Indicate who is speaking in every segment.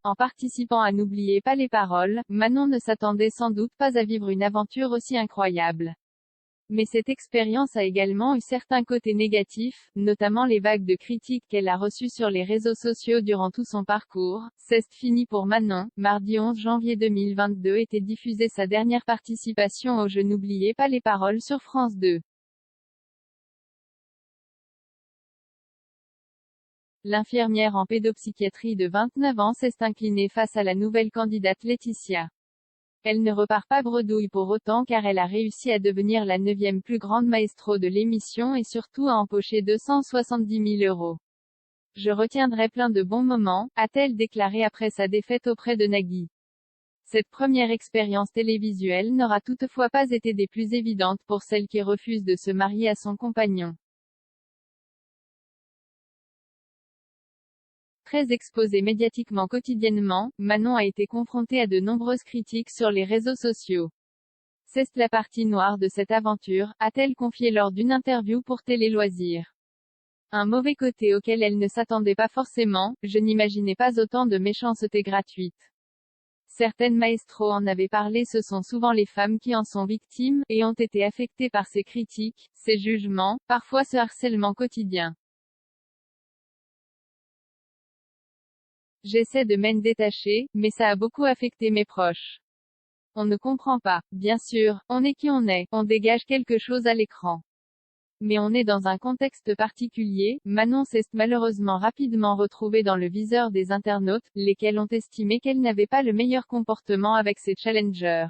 Speaker 1: en participant à N'oubliez pas les paroles, Manon ne s'attendait sans doute pas à vivre une aventure aussi incroyable. Mais cette expérience a également eu certains côtés négatifs, notamment les vagues de critiques qu'elle a reçues sur les réseaux sociaux durant tout son parcours. C'est fini pour Manon. Mardi 11 janvier 2022 était diffusée sa dernière participation au jeu N'oubliez pas les paroles sur France 2. L'infirmière en pédopsychiatrie de 29 ans s'est inclinée face à la nouvelle candidate Laetitia. Elle ne repart pas bredouille pour autant car elle a réussi à devenir la 9e plus grande maestro de l'émission et surtout à empocher 270 000 €. Je retiendrai plein de bons moments, a-t-elle déclaré après sa défaite auprès de Nagui. Cette première expérience télévisuelle n'aura toutefois pas été des plus évidentes pour celle qui refuse de se marier à son compagnon. Très exposée médiatiquement quotidiennement, Manon a été confrontée à de nombreuses critiques sur les réseaux sociaux. C'est la partie noire de cette aventure, a-t-elle confié lors d'une interview pour Télé Loisirs. Un mauvais côté auquel elle ne s'attendait pas forcément, je n'imaginais pas autant de méchanceté gratuite. Certaines maestros en avaient parlé, ce sont souvent les femmes qui en sont victimes, et ont été affectées par ces critiques, ces jugements, parfois ce harcèlement quotidien. J'essaie de m'en détacher, mais ça a beaucoup affecté mes proches. On ne comprend pas. Bien sûr, on est qui on est, on dégage quelque chose à l'écran. Mais on est dans un contexte particulier. Manon s'est malheureusement rapidement retrouvée dans le viseur des internautes, lesquels ont estimé qu'elle n'avait pas le meilleur comportement avec ses challengers.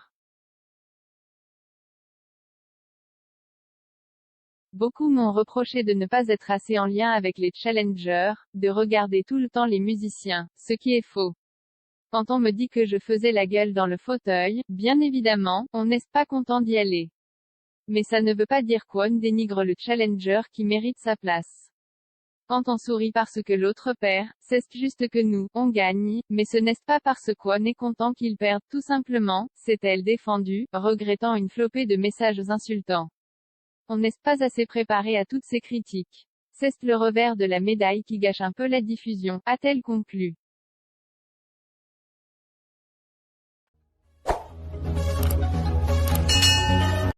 Speaker 1: Beaucoup m'ont reproché de ne pas être assez en lien avec les challengers, de regarder tout le temps les musiciens, ce qui est faux. Quand on me dit que je faisais la gueule dans le fauteuil, bien évidemment, on n'est pas content d'y aller. Mais ça ne veut pas dire qu'on dénigre le challenger qui mérite sa place. Quand on sourit parce que l'autre perd, c'est juste que nous, on gagne, mais ce n'est pas parce qu'on est content qu'il perde, tout simplement, s'est-elle défendue, regrettant une flopée de messages insultants. On n'est pas assez préparé à toutes ces critiques. C'est le revers de la médaille qui gâche un peu la diffusion, a-t-elle conclu.